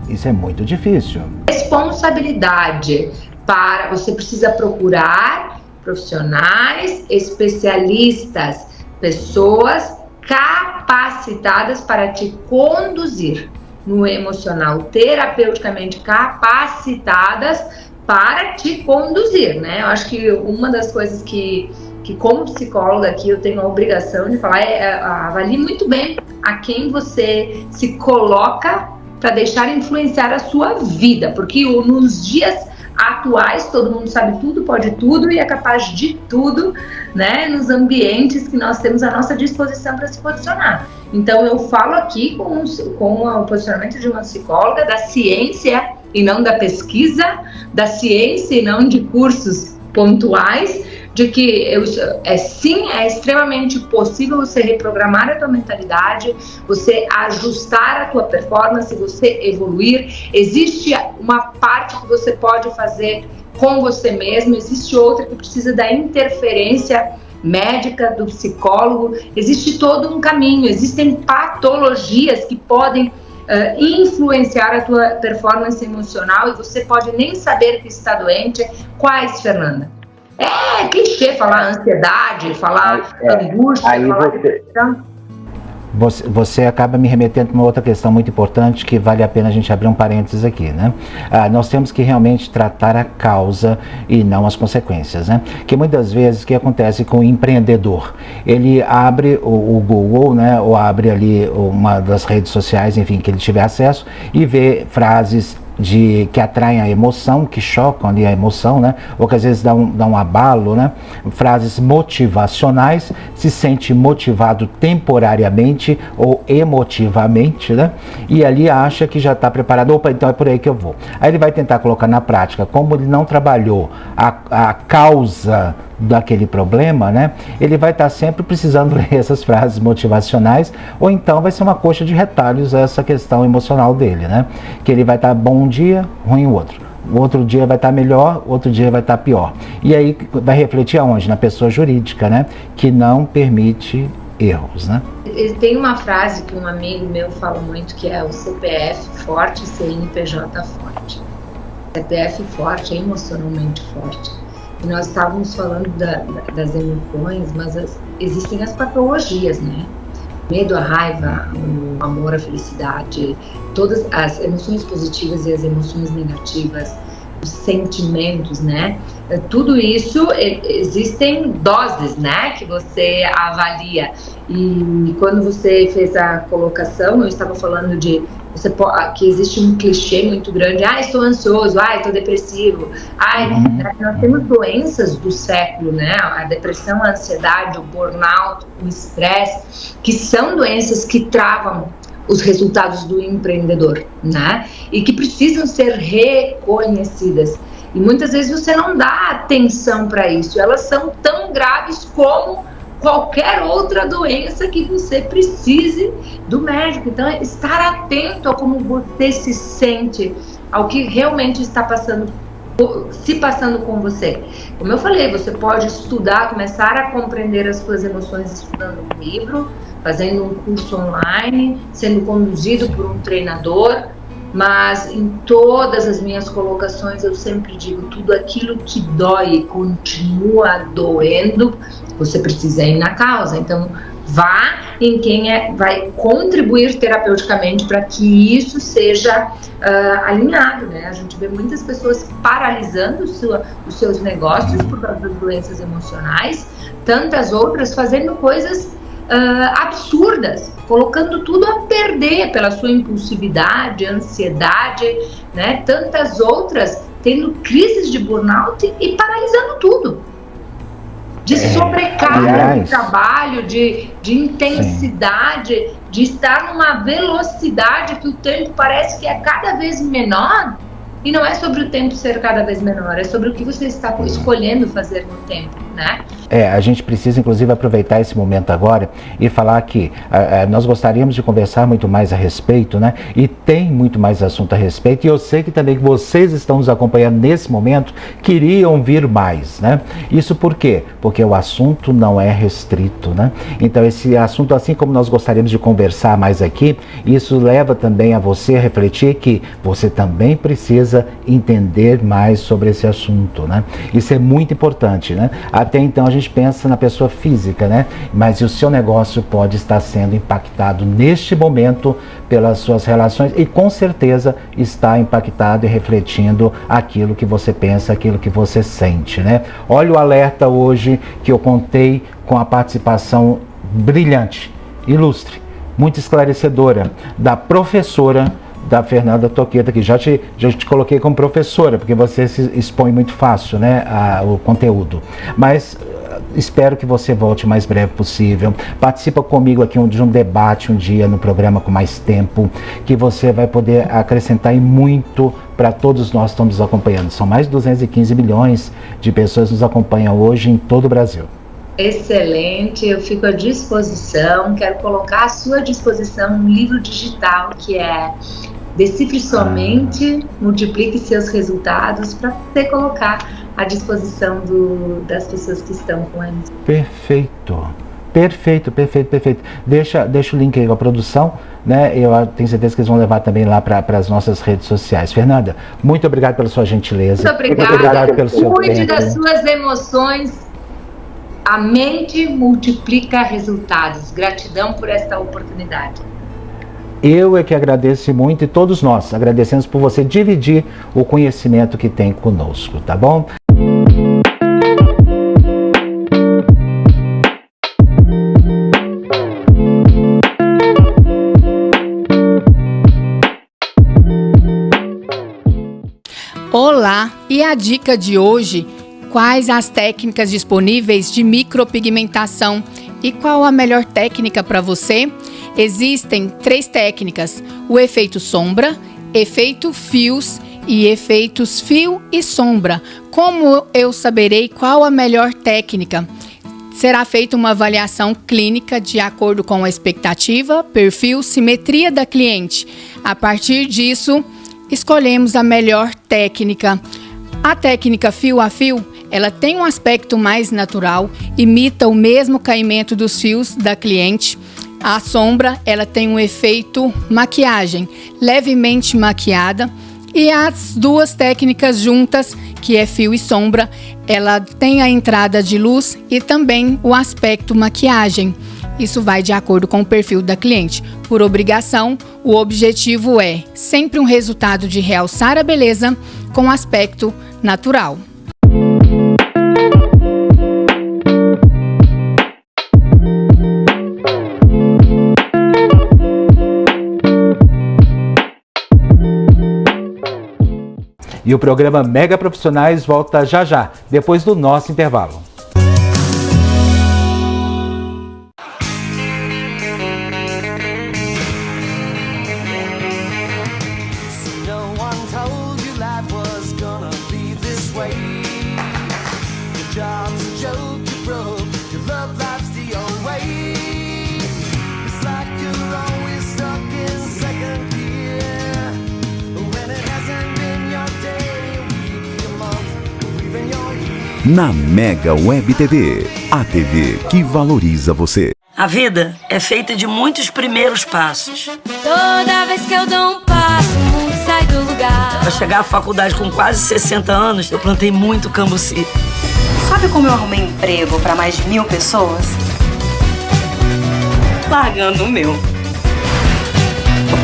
Isso é muito difícil. Responsabilidade para você precisa procurar profissionais, especialistas, pessoas capacitadas para te conduzir no emocional, terapeuticamente capacitadas para te conduzir, né? Eu acho que uma das coisas que como psicóloga aqui eu tenho a obrigação de falar avalie muito bem a quem você se coloca para deixar influenciar a sua vida, porque nos dias atuais todo mundo sabe tudo, pode tudo e é capaz de tudo, né, nos ambientes que nós temos à nossa disposição para se posicionar. Então eu falo aqui com o posicionamento de uma psicóloga da ciência e não da pesquisa, da ciência e não de cursos pontuais, de que sim, é extremamente possível você reprogramar a tua mentalidade, você ajustar a tua performance, você evoluir. Existe uma parte que você pode fazer com você mesmo, existe outra que precisa da interferência médica, do psicólogo. Existe todo um caminho, existem patologias que podem influenciar a tua performance emocional e você pode nem saber que está doente. Quais, Fernanda? É clichê falar ansiedade, falar angústia, falar depressão. Você acaba me remetendo para uma outra questão muito importante que vale a pena a gente abrir um parênteses aqui, né? Nós temos que realmente tratar a causa e não as consequências, né? Que muitas vezes o que acontece com o empreendedor? Ele abre o Google, né? Ou abre ali uma das redes sociais, enfim, que ele tiver acesso e vê frases que atraem a emoção, que chocam ali a emoção, né? Ou que às vezes dá um abalo, né? Frases motivacionais, se sente motivado temporariamente ou emotivamente, né? E ali acha que já está preparado, opa, então é por aí que eu vou. Aí ele vai tentar colocar na prática, como ele não trabalhou a causa daquele problema, né? Ele vai estar sempre precisando ler essas frases motivacionais, ou então vai ser uma coxa de retalhos essa questão emocional dele, né? Que ele vai estar bom um dia, ruim o outro. O outro dia vai estar melhor, outro dia vai estar pior. E aí vai refletir aonde? Na pessoa jurídica, né? Que não permite erros, né? Tem uma frase que um amigo meu fala muito, que é o CPF forte, CNPJ forte. CPF forte é emocionalmente forte. E nós estávamos falando das emoções, mas existem as patologias, né? Medo, a raiva, o amor, a felicidade, todas as emoções positivas e as emoções negativas, os sentimentos, né? Tudo isso, existem doses, né? Que você avalia. E quando você fez a colocação, eu estava falando que existe um clichê muito grande. Estou ansioso, estou depressivo. Nós temos doenças do século, né? A depressão, a ansiedade, o burnout, o estresse, que são doenças que travam os resultados do empreendedor, né? E que precisam ser reconhecidas. E muitas vezes você não dá atenção para isso. Elas são tão graves como qualquer outra doença que você precise do médico. Então, estar atento a como você se sente, ao que realmente está se passando com você. Como eu falei, você pode estudar, começar a compreender as suas emoções estudando um livro, fazendo um curso online, sendo conduzido por um treinador, mas em todas as minhas colocações eu sempre digo, tudo aquilo que dói e continua doendo, você precisa ir na causa. Então, vá em quem vai contribuir terapeuticamente para que isso seja alinhado, né? A gente vê muitas pessoas paralisando os seus negócios por causa das doenças emocionais, tantas outras fazendo coisas absurdas, colocando tudo a perder pela sua impulsividade, ansiedade, né? Tantas outras tendo crises de burnout e paralisando tudo. De sobrecarga de trabalho, de intensidade, de estar numa velocidade que o tempo parece que é cada vez menor. E não é sobre o tempo ser cada vez menor, é sobre o que você está escolhendo fazer no tempo, né? A gente precisa, inclusive, aproveitar esse momento agora e falar que nós gostaríamos de conversar muito mais a respeito, né? E tem muito mais assunto a respeito. E eu sei que também vocês estão nos acompanhando nesse momento, queriam vir mais, né? Isso por quê? Porque o assunto não é restrito, né? Então, esse assunto, assim como nós gostaríamos de conversar mais aqui, isso leva também a você a refletir que você também precisa entender mais sobre esse assunto, né? Isso é muito importante, né? Até então a gente pensa na pessoa física, né? Mas o seu negócio pode estar sendo impactado neste momento pelas suas relações e com certeza está impactado e refletindo aquilo que você pensa, aquilo que você sente, né? Olha o alerta hoje que eu contei com a participação brilhante, ilustre, muito esclarecedora da professora da Fernanda Toqueta, que já te coloquei como professora, porque você se expõe muito fácil, né, o conteúdo. Mas espero que você volte o mais breve possível. Participa comigo aqui de um debate um dia no programa com mais tempo, que você vai poder acrescentar e muito para todos nós que estamos nos acompanhando. São mais de 215 milhões de pessoas que nos acompanham hoje em todo o Brasil. Excelente, eu fico à disposição, quero colocar à sua disposição um livro digital que é Decifre Sua Mente, Multiplique Seus Resultados, para você colocar à disposição das pessoas que estão com eles. Perfeito. Deixa o link aí com a produção, né? Eu tenho certeza que eles vão levar também lá para as nossas redes sociais. Fernanda, muito obrigado pela sua gentileza. Muito obrigado pelo seu tempo. Cuide das suas emoções. A mente multiplica resultados. Gratidão por esta oportunidade. Eu é que agradeço muito e todos nós agradecemos por você dividir o conhecimento que tem conosco, tá bom? Olá, e a dica de hoje: quais as técnicas disponíveis de micropigmentação e qual a melhor técnica para você? Existem 3 técnicas: o efeito sombra, efeito fios e efeitos fio e sombra. Como eu saberei qual a melhor técnica? Será feita uma avaliação clínica de acordo com a expectativa, perfil, simetria da cliente. A partir disso, escolhemos a melhor técnica. A técnica fio a fio, ela tem um aspecto mais natural, imita o mesmo caimento dos fios da cliente. A sombra, ela tem um efeito maquiagem, levemente maquiada. E as duas técnicas juntas, que é fio e sombra, ela tem a entrada de luz e também o aspecto maquiagem. Isso vai de acordo com o perfil da cliente. Por obrigação, o objetivo é sempre um resultado de realçar a beleza com aspecto natural. E o programa Mega Profissionais volta já já, depois do nosso intervalo. Na Mega Web TV, a TV que valoriza você. A vida é feita de muitos primeiros passos. Toda vez que eu dou um passo, o mundo sai do lugar. Para chegar à faculdade com quase 60 anos, eu plantei muito cambuci. Sabe como eu arrumei emprego para mais de 1000 pessoas? Largando o meu.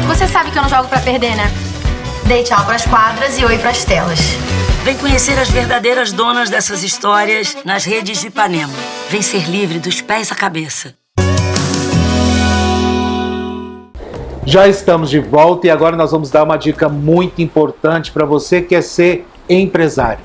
Você sabe que eu não jogo pra perder, né? Dei tchau pras quadras e oi pras telas. Vem conhecer as verdadeiras donas dessas histórias nas redes de Ipanema. Vem ser livre dos pés à cabeça. Já estamos de volta e agora nós vamos dar uma dica muito importante para você que quer ser empresário,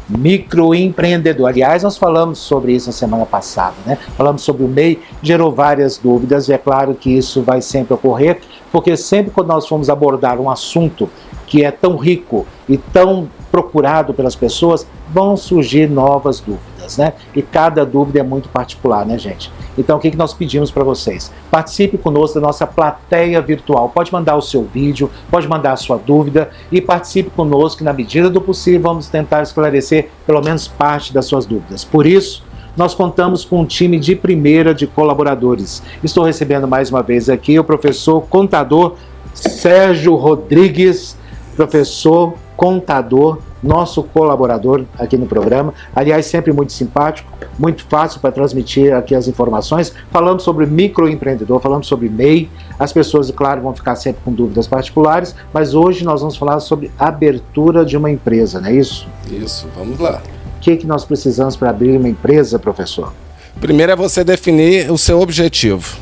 microempreendedor. Aliás, nós falamos sobre isso na semana passada, né? Falamos sobre o MEI, gerou várias dúvidas e é claro que isso vai sempre ocorrer, porque sempre quando nós formos abordar um assunto que é tão rico e tão procurado pelas pessoas, vão surgir novas dúvidas, né? E cada dúvida é muito particular, né, gente? Então, o que nós pedimos para vocês? Participe conosco da nossa plateia virtual. Pode mandar o seu vídeo, pode mandar a sua dúvida e participe conosco, que na medida do possível vamos tentar esclarecer pelo menos parte das suas dúvidas. Por isso, nós contamos com um time de primeira de colaboradores. Estou recebendo mais uma vez aqui o professor contador Sérgio Rodrigues, professor contador nosso colaborador aqui no programa, aliás, sempre muito simpático, muito fácil para transmitir aqui as informações. Falamos sobre microempreendedor, falamos sobre MEI, as pessoas, claro, vão ficar sempre com dúvidas particulares, mas hoje nós vamos falar sobre abertura de uma empresa, não é isso? Isso, vamos lá. O que nós precisamos para abrir uma empresa, professor? Primeiro é você definir o seu objetivo,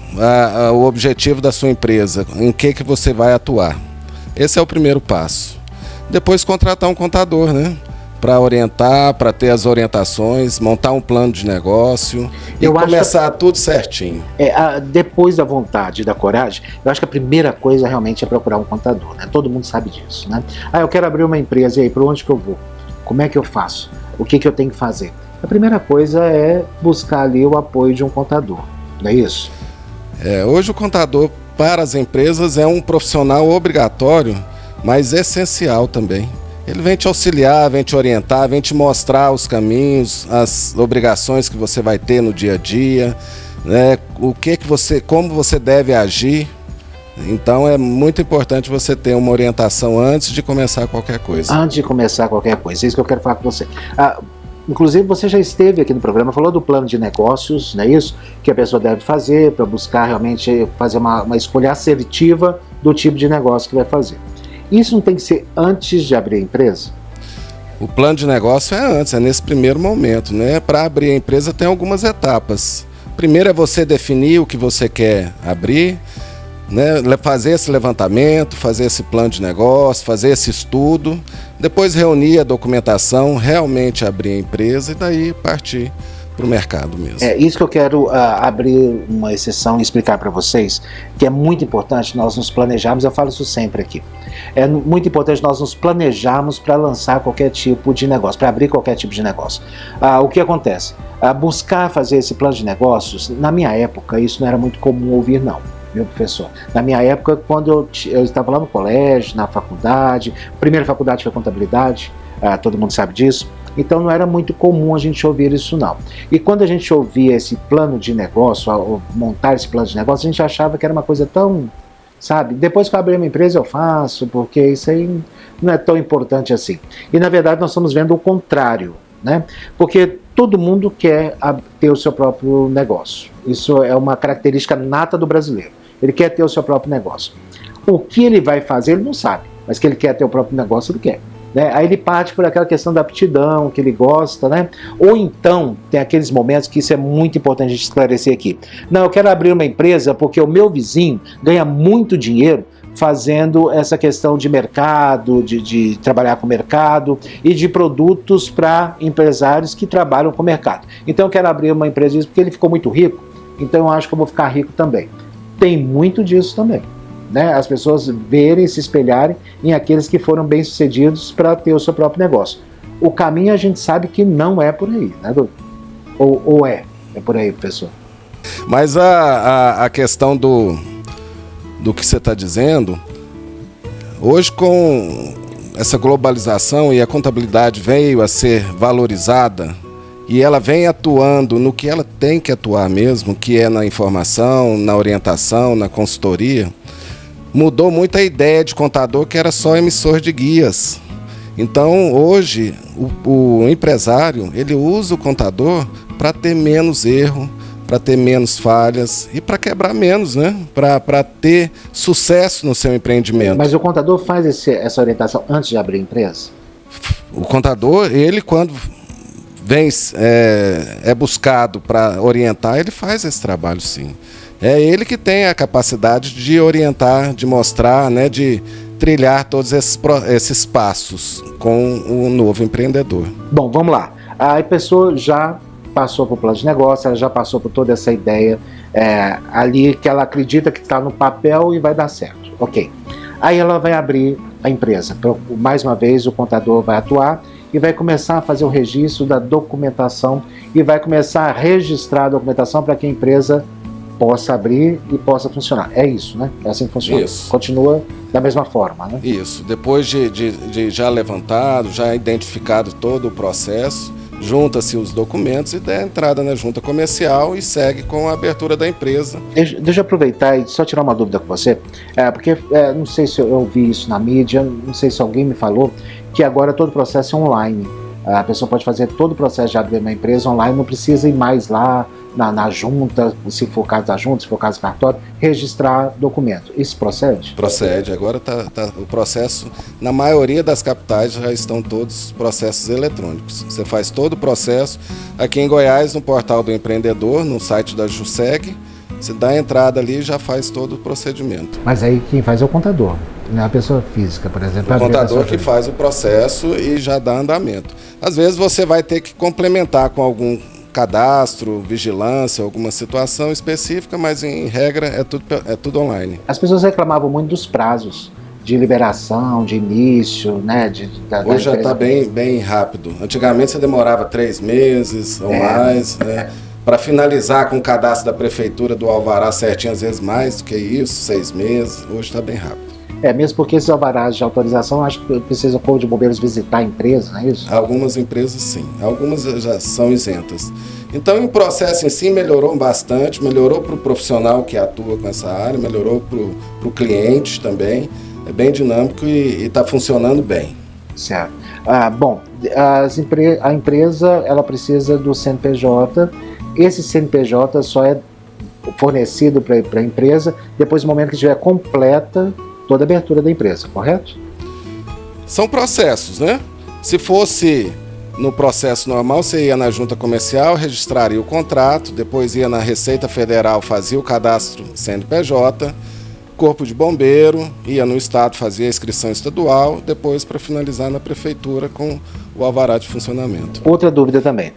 o objetivo da sua empresa, em que você vai atuar. Esse é o primeiro passo. Depois contratar um contador, né? Para orientar, para ter as orientações, montar um plano de negócio e começar tudo certinho. Depois da vontade e da coragem, eu acho que a primeira coisa realmente é procurar um contador, né? Todo mundo sabe disso, né? Eu quero abrir uma empresa, e aí, para onde que eu vou? Como é que eu faço? O que eu tenho que fazer? A primeira coisa é buscar ali o apoio de um contador, não é isso? Hoje o contador para as empresas é um profissional obrigatório, mas essencial também. Ele vem te auxiliar, vem te orientar, vem te mostrar os caminhos, as obrigações que você vai ter no dia a dia, né? Como você deve agir. Então é muito importante você ter uma orientação antes de começar qualquer coisa. Antes de começar qualquer coisa, é isso que eu quero falar com você. Inclusive você já esteve aqui no programa, falou do plano de negócios, não é isso? Que a pessoa deve fazer para buscar realmente fazer uma escolha assertiva do tipo de negócio que vai fazer. Isso não tem que ser antes de abrir a empresa? O plano de negócio é antes, é nesse primeiro momento, né? Para abrir a empresa tem algumas etapas. Primeiro é você definir o que você quer abrir, né? Fazer esse levantamento, fazer esse plano de negócio, fazer esse estudo, depois reunir a documentação, realmente abrir a empresa e daí partir para o mercado mesmo. É isso que eu quero abrir uma exceção e explicar para vocês, que é muito importante nós nos planejarmos, eu falo isso sempre aqui. É muito importante nós nos planejarmos para lançar qualquer tipo de negócio, para abrir qualquer tipo de negócio. O que acontece? Buscar fazer esse plano de negócios, na minha época, isso não era muito comum ouvir, não. Meu professor, na minha época, quando eu estava lá no colégio, na faculdade, a primeira faculdade foi contabilidade, todo mundo sabe disso, então não era muito comum a gente ouvir isso não. E quando a gente ouvia esse plano de negócio, montar esse plano de negócio, a gente achava que era uma coisa tão, sabe, depois que eu abrir uma empresa eu faço, porque isso aí não é tão importante assim. E na verdade nós estamos vendo o contrário, né? Porque todo mundo quer ter o seu próprio negócio. Isso é uma característica nata do brasileiro. Ele quer ter o seu próprio negócio. O que ele vai fazer, ele não sabe, mas que ele quer ter o próprio negócio, ele quer. Né? Aí ele parte por aquela questão da aptidão, que ele gosta, né? Ou então, tem aqueles momentos que isso é muito importante a gente esclarecer aqui. Não, eu quero abrir uma empresa porque o meu vizinho ganha muito dinheiro fazendo essa questão de mercado, de trabalhar com mercado e de produtos para empresários que trabalham com mercado. Então eu quero abrir uma empresa porque ele ficou muito rico, então eu acho que eu vou ficar rico também. Tem muito disso também, né? As pessoas verem, se espelharem em aqueles que foram bem-sucedidos para ter o seu próprio negócio. O caminho a gente sabe que não é por aí, né, doutor? Ou é por aí, professor? Mas a questão do que você está dizendo, hoje com essa globalização e a contabilidade veio a ser valorizada e ela vem atuando no que ela tem que atuar mesmo, que é na informação, na orientação, na consultoria, mudou muito a ideia de contador que era só emissor de guias. Então hoje o empresário ele usa o contador para ter menos erro, para ter menos falhas e para quebrar menos, né? Para ter sucesso no seu empreendimento. Mas o contador faz essa orientação antes de abrir a empresa? O contador, ele quando vem, é buscado para orientar, ele faz esse trabalho sim. É ele que tem a capacidade de orientar, de mostrar, né? De trilhar todos esses passos com o novo empreendedor. Bom, vamos lá. A pessoa já passou por plano de negócio, ela já passou por toda essa ideia ali que ela acredita que está no papel e vai dar certo. Ok. Aí ela vai abrir a empresa. Mais uma vez o contador vai atuar e vai começar a fazer o registro da documentação e vai começar a registrar a documentação para que a empresa possa abrir e possa funcionar. É isso, né? É assim que funciona. Isso. Continua da mesma forma, né? Isso. Depois de já levantado, já identificado todo o processo, junta-se os documentos e dá entrada na junta comercial e segue com a abertura da empresa. Deixa eu aproveitar e só tirar uma dúvida com você, porque não sei se eu ouvi isso na mídia, não sei se alguém me falou, que agora todo o processo é online. A pessoa pode fazer todo o processo de abrir uma empresa online, não precisa ir mais lá na junta, se for o caso da junta, se for o caso do cartório, registrar documento. Isso procede? Procede. Agora o processo, na maioria das capitais já estão todos processos eletrônicos. Você faz todo o processo. Aqui em Goiás, no portal do empreendedor, no site da JUSEG, você dá a entrada ali e já faz todo o procedimento. Mas aí quem faz é o contador, não é a pessoa física, por exemplo. O contador que faz o processo e já dá andamento. Às vezes você vai ter que complementar com algum cadastro, vigilância, alguma situação específica, mas em regra é tudo online. As pessoas reclamavam muito dos prazos de liberação, de início, né? Hoje já está bem rápido. Antigamente você demorava 3 meses ou mais, né? Para finalizar com o cadastro da prefeitura do alvará certinho, às vezes mais do que isso, 6 meses. Hoje está bem rápido. Mesmo porque esses alvarás de autorização, acho que precisa o Corpo de Bombeiros visitar a empresa, não é isso? Algumas empresas sim, algumas já são isentas. Então o processo em si melhorou bastante, melhorou para o profissional que atua com essa área, melhorou para o cliente também, é bem dinâmico e está funcionando bem. Certo. Bom, a empresa ela precisa do CNPJ, esse CNPJ só é fornecido para a empresa depois do momento que estiver completa toda a abertura da empresa, correto? São processos, né? Se fosse no processo normal, você ia na junta comercial, registraria o contrato, depois ia na Receita Federal, fazia o cadastro CNPJ, Corpo de Bombeiro, ia no estado, fazia a inscrição estadual, depois para finalizar na prefeitura com o alvará de funcionamento. Outra dúvida também,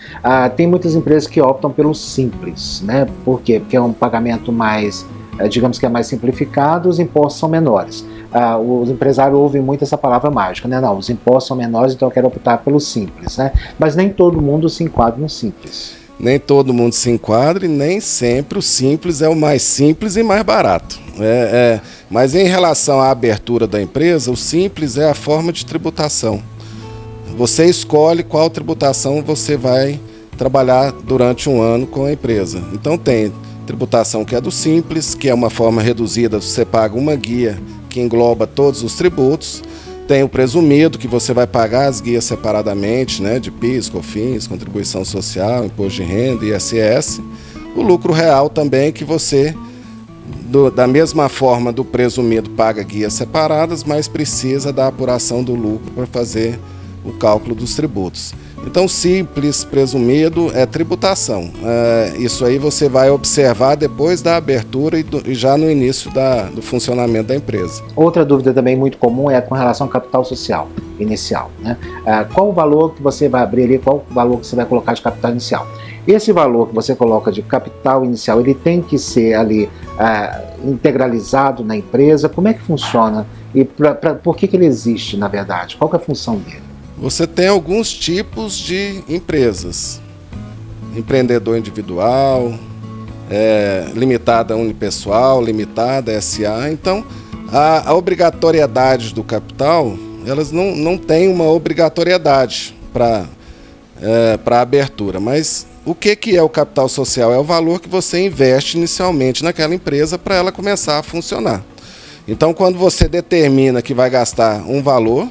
tem muitas empresas que optam pelo simples, né? Por quê? Porque é um pagamento mais, digamos que é mais simplificado, os impostos são menores. Os empresários ouvem muito essa palavra mágica, né? Não, os impostos são menores, então eu quero optar pelo simples, né? Mas nem todo mundo se enquadra no simples. Nem todo mundo se enquadra e nem sempre o simples é o mais simples e mais barato. Mas em relação à abertura da empresa, o simples é a forma de tributação. Você escolhe qual tributação você vai trabalhar durante um ano com a empresa. Então tem tributação que é do simples, que é uma forma reduzida, você paga uma guia que engloba todos os tributos. Tem o presumido, que você vai pagar as guias separadamente, né, de PIS, COFINS, contribuição social, imposto de renda, ISS. O lucro real também, que você, da mesma forma do presumido, paga guias separadas, mas precisa da apuração do lucro para fazer o cálculo dos tributos. Então, simples, presumido, é tributação. Isso aí você vai observar depois da abertura e já no início do funcionamento da empresa. Outra dúvida também muito comum é com relação ao capital social inicial, né? Qual o valor que você vai abrir ali, qual o valor que você vai colocar de capital inicial? Esse valor que você coloca de capital inicial, ele tem que ser ali integralizado na empresa? Como é que funciona? E por que ele existe, na verdade? Qual que é a função dele? Você tem alguns tipos de empresas. Empreendedor individual, limitada unipessoal, limitada SA. Então, a obrigatoriedade do capital, elas não têm uma obrigatoriedade para a abertura. Mas o que é o capital social? É o valor que você investe inicialmente naquela empresa para ela começar a funcionar. Então, quando você determina que vai gastar um valor,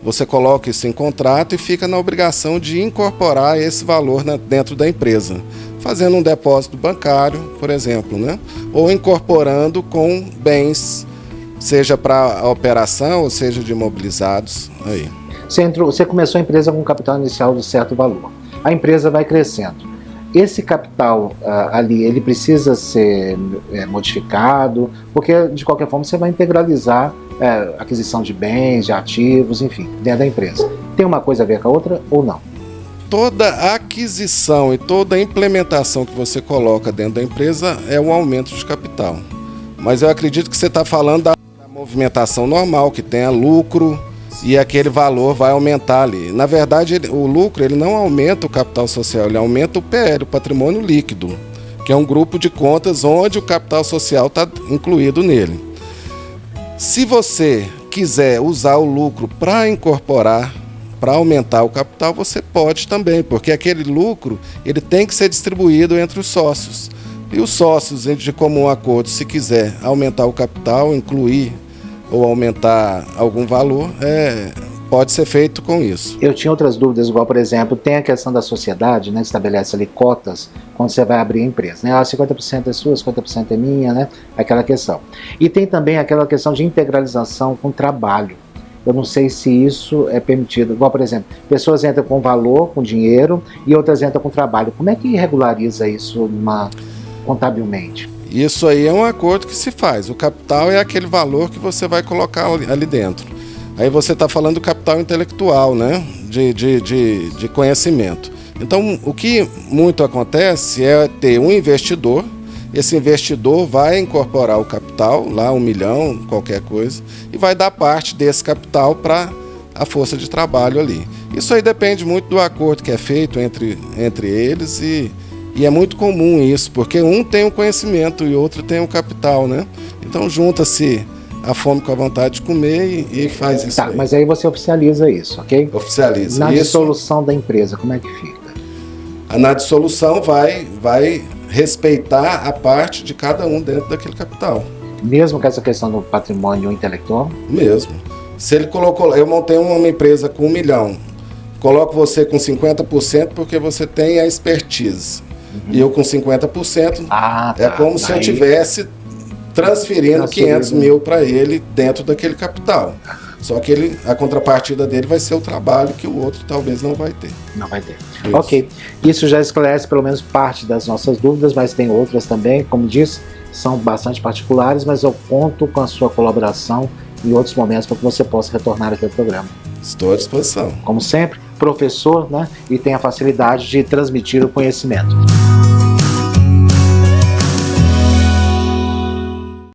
você coloca isso em contrato e fica na obrigação de incorporar esse valor dentro da empresa, fazendo um depósito bancário, por exemplo, né? Ou incorporando com bens, seja para a operação ou seja de imobilizados. Aí. Você começou a empresa com um capital inicial de certo valor. A empresa vai crescendo. Esse capital ali, ele precisa ser modificado, porque de qualquer forma você vai integralizar aquisição de bens, de ativos, enfim, dentro da empresa. Tem uma coisa a ver com a outra ou não? Toda aquisição e toda implementação que você coloca dentro da empresa é um aumento de capital. Mas eu acredito que você está falando da movimentação normal, que tenha lucro e aquele valor vai aumentar ali. Na verdade, o lucro ele não aumenta o capital social, ele aumenta o PL, o patrimônio líquido, que é um grupo de contas onde o capital social está incluído nele. Se você quiser usar o lucro para incorporar para aumentar o capital, você pode também, porque aquele lucro ele tem que ser distribuído entre os sócios. E os sócios, de comum acordo, se quiser aumentar o capital, incluir ou aumentar algum valor, pode ser feito com isso. Eu tinha outras dúvidas, igual, por exemplo, tem a questão da sociedade, né, estabelece ali cotas quando você vai abrir a empresa, né, 50% é sua, 50% é minha, né, aquela questão. E tem também aquela questão de integralização com trabalho. Eu não sei se isso é permitido, igual, por exemplo, pessoas entram com valor, com dinheiro, e outras entram com trabalho. Como é que regulariza isso contabilmente? Isso aí é um acordo que se faz. O capital é aquele valor que você vai colocar ali dentro. Aí você está falando do capital intelectual, né? De conhecimento. Então, o que muito acontece é ter um investidor. Esse investidor vai incorporar o capital, lá 1 milhão, qualquer coisa, e vai dar parte desse capital para a força de trabalho ali. Isso aí depende muito do acordo que é feito entre eles e é muito comum isso, porque um tem o conhecimento e o outro tem o capital, né? Então junta-se a fome com a vontade de comer e faz isso. Tá, aí. Mas aí você oficializa isso, ok? Oficializa. Na dissolução da empresa, como é que fica? Na dissolução vai respeitar a parte de cada um dentro daquele capital. Mesmo com essa questão do patrimônio intelectual? Mesmo. Se ele colocou, eu montei uma empresa com 1 milhão, coloco você com 50% porque você tem a expertise. E eu com 50%, é como se eu tivesse transferindo 500 mil para ele dentro daquele capital. Só que a contrapartida dele vai ser o trabalho que o outro talvez não vai ter. Não vai ter. Isso. Ok. Isso já esclarece pelo menos parte das nossas dúvidas, mas tem outras também, como disse, são bastante particulares, mas eu conto com a sua colaboração em outros momentos para que você possa retornar aqui ao programa. Estou à disposição. Como sempre, professor, né? E tem a facilidade de transmitir o conhecimento.